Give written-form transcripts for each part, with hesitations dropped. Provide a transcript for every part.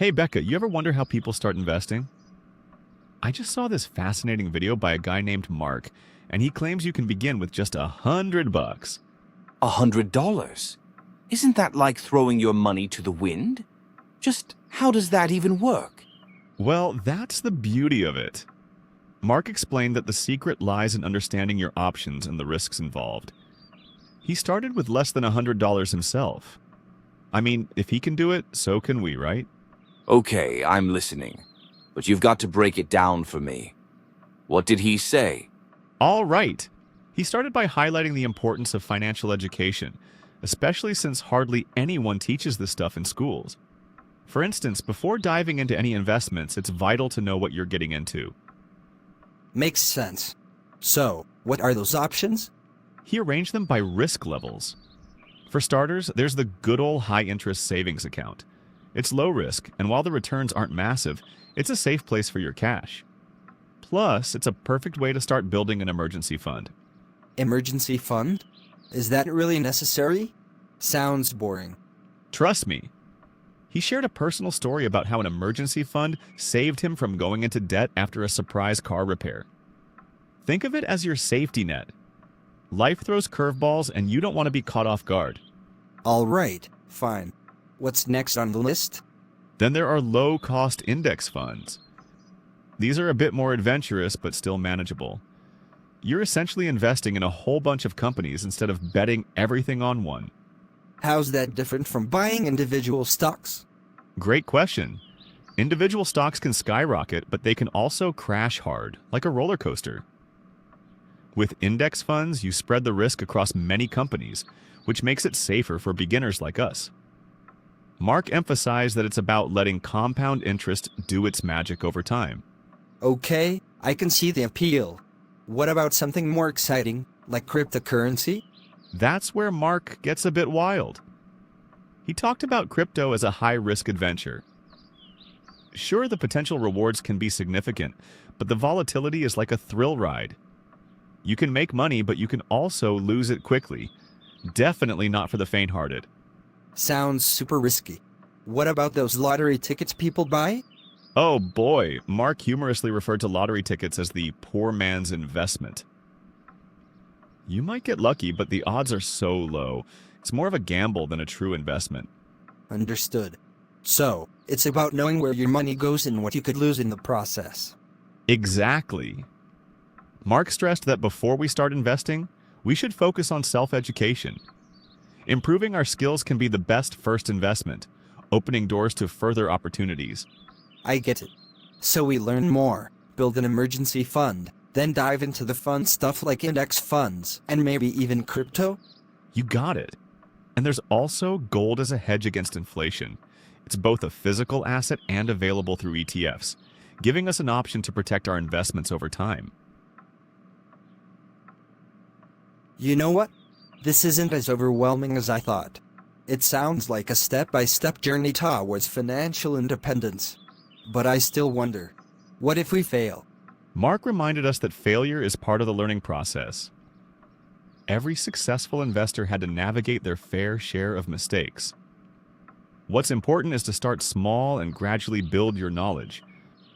Hey Becca, you ever wonder how people start investing? I just saw this fascinating video by a guy named Mark, and he claims you can begin with just $100. $100? Isn't that like throwing your money to the wind? Just how does that even work? Well, that's the beauty of it. Mark explained that the secret lies in understanding your options and the risks involved. He started with less than $100 himself. I mean, if he can do it, so can we, right? Okay, I'm listening. But you've got to break it down for me. What did he say? All right. He started by highlighting the importance of financial education, especially since hardly anyone teaches this stuff in schools. For instance, before diving into any investments, it's vital to know what you're getting into. Makes sense. So, what are those options? He arranged them by risk levels. For starters, there's the good old high-interest savings account. It's low risk, and while the returns aren't massive, it's a safe place for your cash. Plus, it's a perfect way to start building an emergency fund. Emergency fund? Is that really necessary? Sounds boring. Trust me. He shared a personal story about how an emergency fund saved him from going into debt after a surprise car repair. Think of it as your safety net. Life throws curveballs, and you don't want to be caught off guard. All right, fine. What's next on the list? Then there are low-cost index funds. These are a bit more adventurous, but still manageable. You're essentially investing in a whole bunch of companies instead of betting everything on one. How's that different from buying individual stocks? Great question. Individual stocks can skyrocket, but they can also crash hard, like a roller coaster. With index funds, you spread the risk across many companies, which makes it safer for beginners like us. Mark emphasized that it's about letting compound interest do its magic over time. Okay, I can see the appeal. What about something more exciting, like cryptocurrency? That's where Mark gets a bit wild. He talked about crypto as a high-risk adventure. Sure, the potential rewards can be significant, but the volatility is like a thrill ride. You can make money, but you can also lose it quickly. Definitely not for the faint-hearted. Sounds super risky. What about those lottery tickets people buy? Oh boy, Mark humorously referred to lottery tickets as the poor man's investment. You might get lucky, but the odds are so low. It's more of a gamble than a true investment. Understood. So, it's about knowing where your money goes and what you could lose in the process. Exactly. Mark stressed that before we start investing, we should focus on self-education. Improving our skills can be the best first investment, opening doors to further opportunities. I get it. So we learn more, build an emergency fund, then dive into the fun stuff like index funds, and maybe even crypto? You got it. And there's also gold as a hedge against inflation. It's both a physical asset and available through ETFs, giving us an option to protect our investments over time. You know what? This isn't as overwhelming as I thought. It sounds like a step-by-step journey towards financial independence. But I still wonder, what if we fail? Mark reminded us that failure is part of the learning process. Every successful investor had to navigate their fair share of mistakes. What's important is to start small and gradually build your knowledge.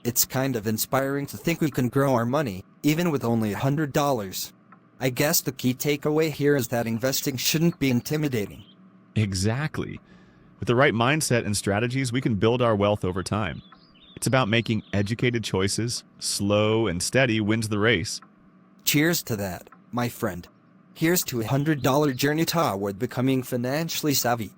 It's kind of inspiring to think we can grow our money, even with only $100. I guess the key takeaway here is that investing shouldn't be intimidating. Exactly. With the right mindset and strategies, we can build our wealth over time. It's about making educated choices. Slow and steady wins the race. Cheers to that, my friend. Here's to a $100 journey toward becoming financially savvy.